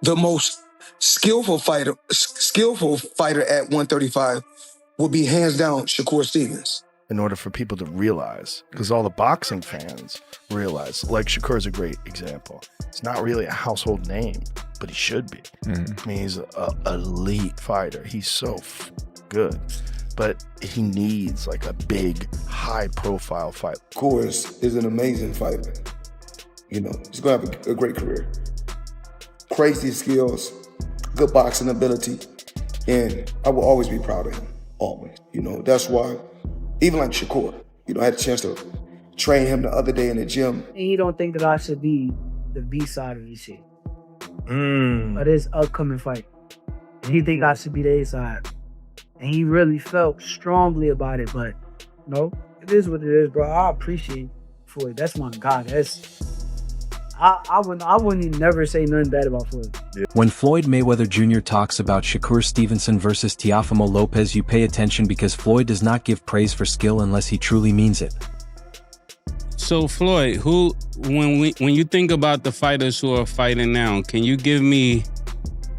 the most skillful fighter at 135 would be hands down Shakur Stevenson. In order for people to realize, because all the boxing fans realize, like Shakur's a great example. He's not really a household name, but he should be. I mean, he's an elite fighter. He's so good, but he needs like a big, high-profile fight. Shakur is an amazing fighter. You know, he's gonna have a great career. Crazy skills, good boxing ability, and I will always be proud of him, always. You know, that's why, even like Shakur, you know, I had a chance to train him the other day in the gym. And he don't think that I should be the B side of this shit. But this upcoming fight. And he think I should be the A side. And he really felt strongly about it, but no, it is what it is, bro. I appreciate Floyd. That's my guy. I wouldn't never say nothing bad about Floyd. When Floyd Mayweather Jr. talks about Shakur Stevenson versus Teofimo Lopez, you pay attention because Floyd does not give praise for skill unless he truly means it. So Floyd, when you think about the fighters who are fighting now, can you give me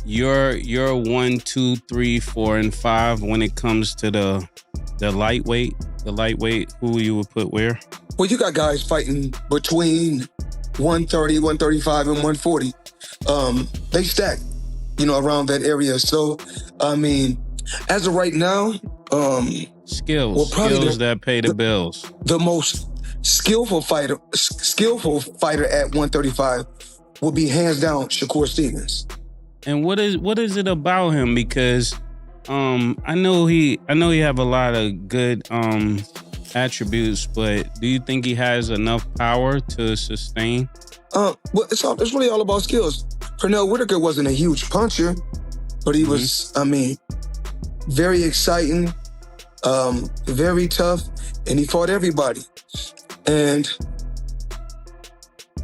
your 1, 2, 3, 4, and 5 when it comes to the lightweight? The lightweight, who you would put where? Well, you got guys fighting between 130, 135, and 140. They stack, you know, around that area. So, I mean, as of right now, skills that pay the bills. The most skillful fighter at 135 would be hands down Shakur Stevenson. And what is it about him? Because I know he have a lot of good attributes, but do you think he has enough power to sustain? Well, it's really all about skills. Pernell Whitaker wasn't a huge puncher, but he was, I mean, very exciting, very tough, and he fought everybody. And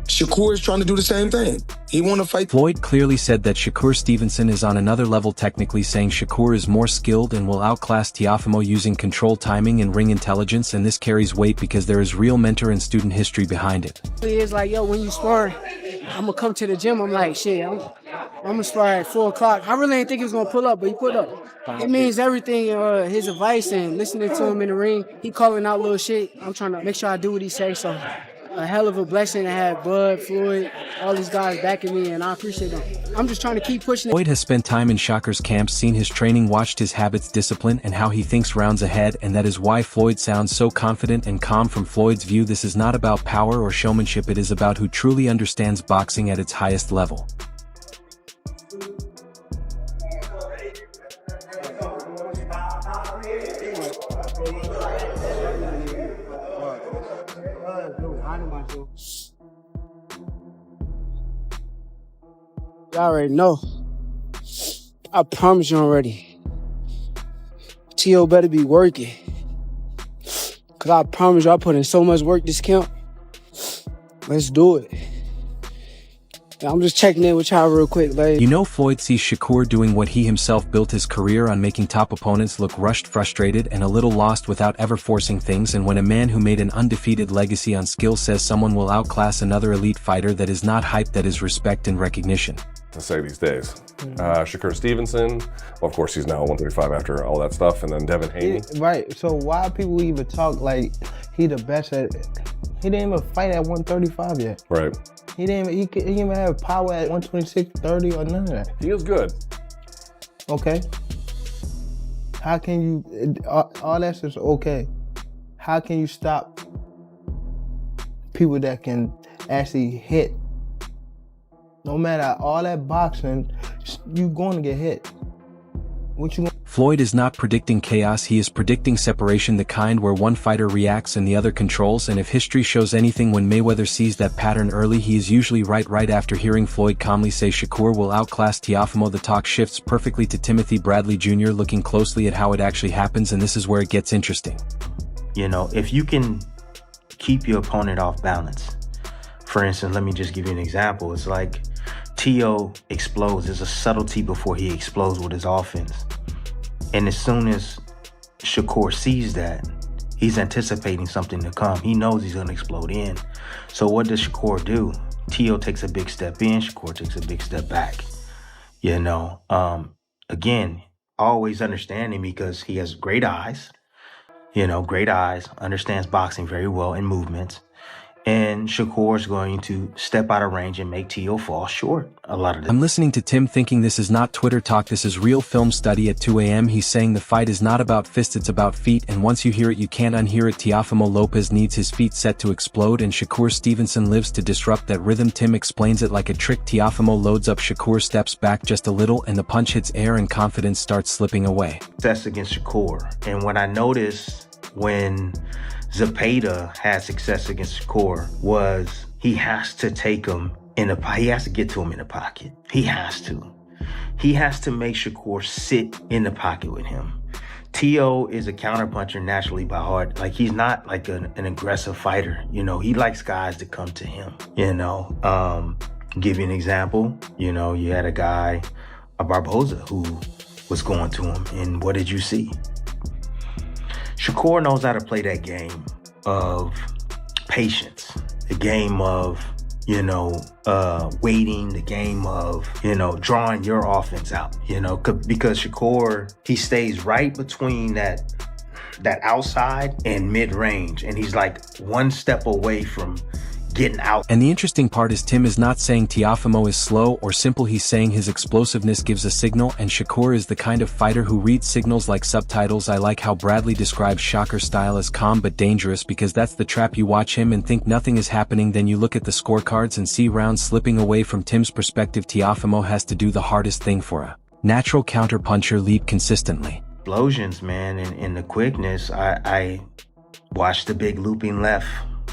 Shakur is trying to do the same thing. He want to fight. Floyd clearly said that Shakur Stevenson is on another level technically, saying Shakur is more skilled and will outclass Teofimo using control timing and ring intelligence, and this carries weight because there is real mentor and student history behind it. It's like, yo, when you spar, I'm gonna come to the gym, I'm like, shit, I'm gonna spar at 4 o'clock. I really didn't think he was gonna pull up, but he pulled up. It means everything, his advice and listening to him in the ring. He calling out little shit. I'm trying to make sure I do what he says, so a hell of a blessing to have Bud, Floyd, all these guys backing me, and I appreciate them. I'm just trying to keep pushing it. Floyd has spent time in Shakur's camps, seen his training, watched his habits, discipline, and how he thinks rounds ahead, and that is why Floyd sounds so confident and calm. From Floyd's view, this is not about power or showmanship, it is about who truly understands boxing at its highest level. Y'all already know. I promise you already. T.O. better be working. Cause I promise you I put in so much work this camp. Let's do it. I'm just checking in with y'all real quick, like. You know, Floyd sees Shakur doing what he himself built his career on, making top opponents look rushed, frustrated, and a little lost without ever forcing things. And when a man who made an undefeated legacy on skill says someone will outclass another elite fighter, that is not hype, that is respect and recognition. To say these days. Shakur Stevenson, well, of course he's now 135 after all that stuff, and then Devin Haney. Right, so why people even talk like he the best at, he didn't even fight at 135 yet. Right. He didn't even have power at 126, 30 or none of that. He is good. Okay. How can you, all that's just okay. How can you stop people that can actually hit? No matter all that boxing, you're going to get hit. Floyd is not predicting chaos, he is predicting separation, the kind where one fighter reacts and the other controls. And if history shows anything, when Mayweather sees that pattern early, he is usually right after hearing Floyd calmly say Shakur will outclass Teofimo. The talk shifts perfectly to Timothy Bradley Jr. looking closely at how it actually happens, and this is where it gets interesting. You know, if you can keep your opponent off balance. For instance, let me just give you an example. It's like T.O. explodes. There's a subtlety before he explodes with his offense. And as soon as Shakur sees that, he's anticipating something to come. He knows he's going to explode in. So what does Shakur do? T.O. takes a big step in, Shakur takes a big step back. Again, always understanding because he has great eyes, great eyes, understands boxing very well and movements. And Shakur is going to step out of range and make Teo fall short a lot of the I'm listening to Tim thinking this is not Twitter talk, this is real film study at 2 a.m. He's saying the fight is not about fists, it's about feet, and once you hear it you can't unhear it. Teofimo Lopez needs his feet set to explode and Shakur Stevenson lives to disrupt that rhythm. Tim explains it like a trick. Teofimo loads up, Shakur steps back just a little and the punch hits air and confidence starts slipping away. success against Shakur. And what I noticed when Zepeda had success against Shakur was he has to take him he has to get to him in the pocket. He has to. He has to make Shakur sit in the pocket with him. Teo is a counterpuncher naturally by heart. Like, he's not like an aggressive fighter. He likes guys to come to him. Give you an example. You had a guy, a Barboza, who was going to him. And what did you see? Shakur knows how to play that game of patience, the game of, waiting, the game of, drawing your offense out, because Shakur, he stays right between that outside and mid-range. And he's like one step away from getting out. And the interesting part is Tim is not saying Teofimo is slow or simple, he's saying his explosiveness gives a signal, and Shakur is the kind of fighter who reads signals like subtitles. I like how Bradley describes Shakur's style as calm but dangerous, because that's the trap. You watch him and think nothing is happening, then you look at the scorecards and see rounds slipping away. From Tim's perspective, Teofimo has to do the hardest thing for a natural counterpuncher: leap consistently. Explosions, man, and the quickness. I watched the big looping left,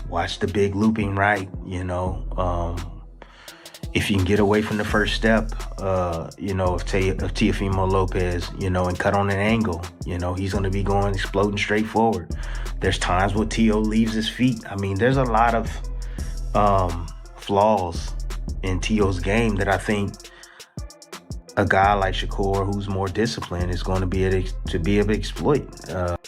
watch the big looping right. If you can get away from the first step, of Teofimo Lopez, and cut on an angle, he's going to be going exploding straight forward. There's times where Teo leaves his feet. I mean, there's a lot of flaws in Teo's game that I think a guy like Shakur, who's more disciplined, is going to be able to exploit.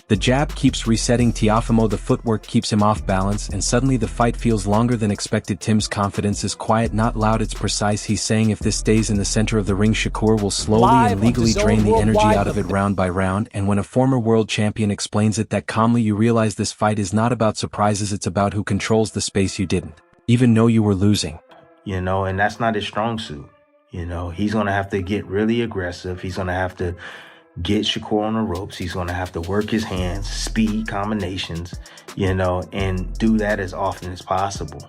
The jab keeps resetting Teofimo, the footwork keeps him off balance, and suddenly the fight feels longer than expected. Tim's confidence is quiet, not loud, it's precise. He's saying if this stays in the center of the ring, Shakur will slowly and legally drain the energy out of it round by round. And when a former world champion explains it that calmly, you realize this fight is not about surprises, it's about who controls the space you didn't even know you were losing. And that's not his strong suit. He's going to have to get really aggressive. He's going to have to get Shakur on the ropes. He's going to have to work his hands, speed, combinations, and do that as often as possible.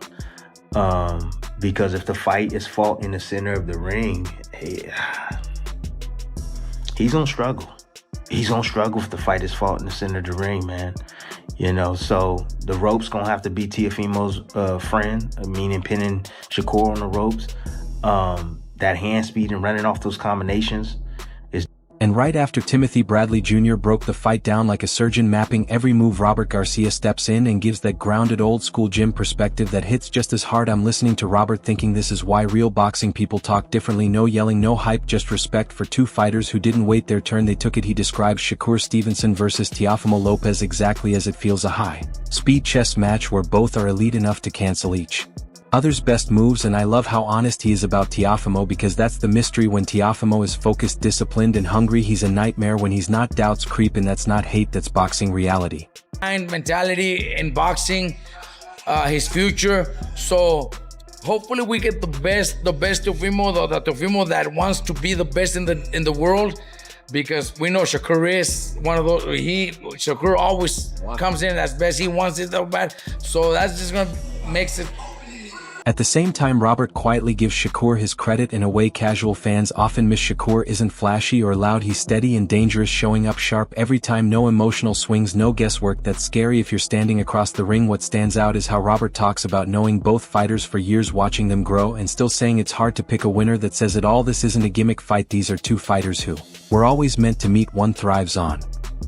Because if the fight is fought in the center of the ring, he's going to struggle. He's going to struggle if the fight is fought in the center of the ring, man. So the ropes going to have to be Teofimo's friend, meaning pinning Shakur on the ropes. That hand speed and running off those combinations is. And right after Timothy Bradley Jr. broke the fight down like a surgeon, mapping every move, Robert Garcia steps in and gives that grounded old school gym perspective that hits just as hard. I'm listening to Robert thinking this is why real boxing people talk differently. No yelling, no hype, just respect for two fighters who didn't wait their turn, they took it. He describes Shakur Stevenson versus Teofimo Lopez exactly as it feels: a high speed chess match where both are elite enough to cancel each other's best moves. And I love how honest he is about Teofimo, because that's the mystery. When Teofimo is focused, disciplined, and hungry, he's a nightmare. When he's not, doubts creep, and that's not hate, that's boxing reality. Mentality in boxing, his future. So hopefully we get the best Teofimo, the Teofimo that wants to be the best in the world, because we know Shakur is one of those. Shakur always comes in as best. He wants it so bad. So that's just gonna makes it. At the same time, Robert quietly gives Shakur his credit in a way casual fans often miss. Shakur isn't flashy or loud, he's steady and dangerous, showing up sharp every time. No emotional swings, no guesswork. That's scary if you're standing across the ring. What stands out is how Robert talks about knowing both fighters for years, watching them grow, and still saying it's hard to pick a winner. That says it all. This isn't a gimmick fight, these are two fighters who were always meant to meet. One thrives on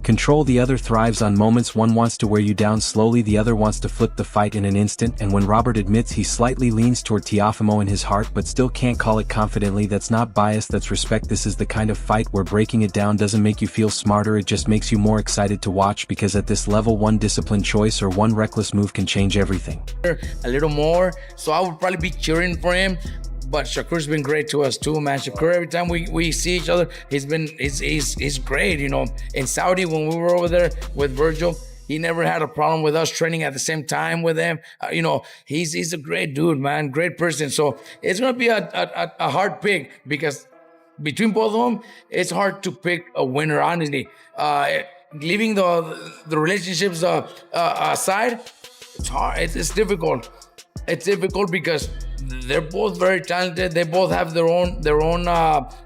control, the other thrives on moments. One wants to wear you down slowly, the other wants to flip the fight in an instant. And when Robert admits he slightly leans toward Teofimo in his heart but still can't call it confidently, that's not bias, that's respect. This is the kind of fight where breaking it down doesn't make you feel smarter, it just makes you more excited to watch, because at this level, one disciplined choice or one reckless move can change everything. A little more, so I would probably be cheering for him. but Shakur's been great to us too, man. Shakur, every time we see each other, he's great. You know, in Saudi when we were over there with Virgil, he never had a problem with us training at the same time with him. You know, he's a great dude, man, great person. So it's gonna be a hard pick because between both of them, it's hard to pick a winner. Honestly, leaving the relationships aside, it's hard. It's difficult. It's difficult because they're both very talented. They both have their own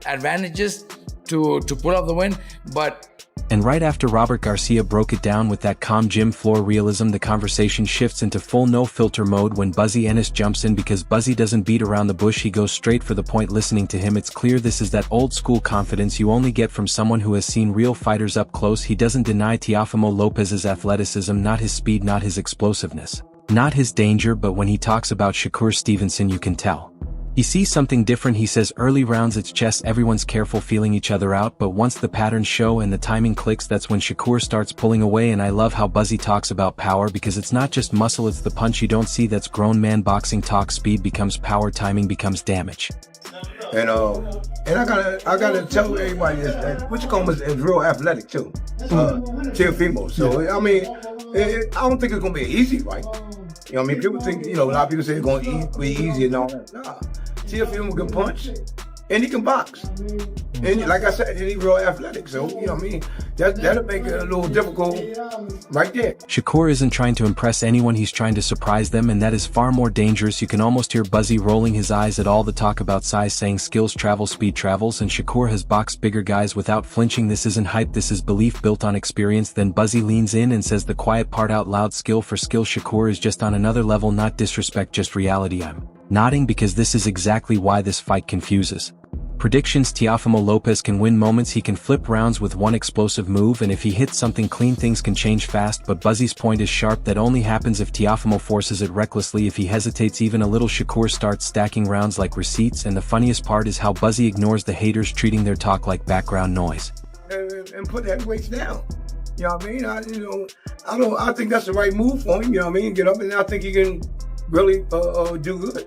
advantages to pull off the win, but. And right after Robert Garcia broke it down with that calm gym floor realism, the conversation shifts into full no-filter mode when Bozy Ennis jumps in because Bozy doesn't beat around the bush, he goes straight for the point. Listening to him, it's clear this is that old-school confidence you only get from someone who has seen real fighters up close. He doesn't deny Teofimo Lopez's athleticism, not his speed, not his explosiveness, not his danger, but when he talks about Shakur Stevenson you can tell. He sees something different. He says early rounds it's chess, everyone's careful feeling each other out, but once the patterns show and the timing clicks, that's when Shakur starts pulling away. And I love how Bozy talks about power because it's not just muscle, it's the punch you don't see. That's grown man boxing talk. Speed becomes power, timing becomes damage. And I gotta tell everybody this, that what you call him is real athletic too. Teofimo. So I mean, I don't think it's gonna be an easy fight. You know what I mean? People think, you know, a lot of people say it's gonna be easy and all that. Nah. Teofimo can punch and he can box. And like I said, he's real athletic. So, you know what I mean? That'll make it a little difficult right there. Shakur isn't trying to impress anyone, he's trying to surprise them, and that is far more dangerous. You can almost hear Bozy rolling his eyes at all the talk about size, saying skills travel, speed travels, and Shakur has boxed bigger guys without flinching. This isn't hype, this is belief built on experience. Then Bozy leans in and says the quiet part out loud, skill for skill. Shakur is just on another level, not disrespect, just reality. I'm nodding because this is exactly why this fight confuses. Predictions: Teofimo Lopez can win moments, he can flip rounds with one explosive move, and if he hits something clean things can change fast, but Bozy's point is sharp, that only happens if Teofimo forces it recklessly. If he hesitates even a little, Shakur starts stacking rounds like receipts, and the funniest part is how Bozy ignores the haters, treating their talk like background noise. And put that weight down. You know what I mean? I think that's the right move for him, you know what I mean? Get up, and I think he can really do good.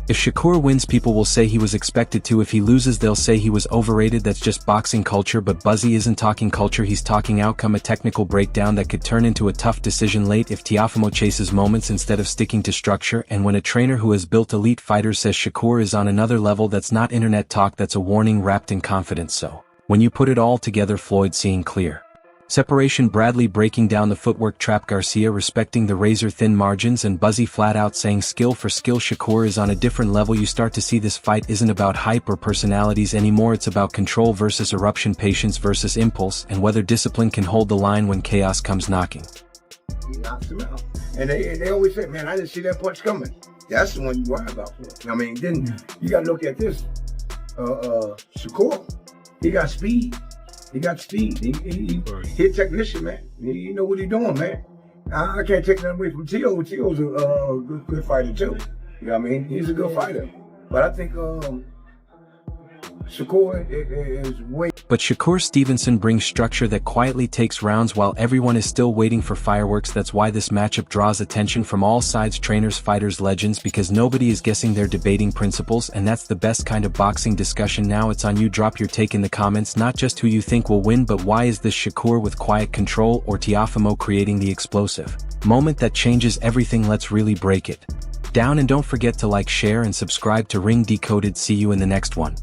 If Shakur wins, people will say he was expected to. If he loses, they'll say he was overrated. That's just boxing culture, but Bozy isn't talking culture, he's talking outcome, a technical breakdown that could turn into a tough decision late if Teofimo chases moments instead of sticking to structure. And when a trainer who has built elite fighters says Shakur is on another level, that's not internet talk, that's a warning wrapped in confidence. So, when you put it all together, Floyd seeing clear. Separation, Bradley breaking down the footwork trap, Garcia respecting the razor-thin margins, and Bozy flat out saying skill for skill. Shakur is on a different level. You start to see this fight isn't about hype or personalities anymore, it's about control versus eruption, patience versus impulse, and whether discipline can hold the line when chaos comes knocking. He knocks him out. And they always say, man, I didn't see that punch coming. That's the one you worry about. I mean, then you got to look at this. Shakur, he got speed. He got speed. He a technician, man. He know what he's doing, man. I can't take that away from Teo. Teo's a good fighter too. You know what I mean? He's a good fighter. But I think Shakur is way. But Shakur Stevenson brings structure that quietly takes rounds while everyone is still waiting for fireworks. That's why this matchup draws attention from all sides, trainers, fighters, legends, because nobody is guessing, they're debating principles, and that's the best kind of boxing discussion. Now it's on you. Drop your take in the comments, not just who you think will win, but why is this Shakur with quiet control or Teofimo creating the explosive moment that changes everything? Let's really break it down, and don't forget to like, share, and subscribe to Ring Decoded. See you in the next one.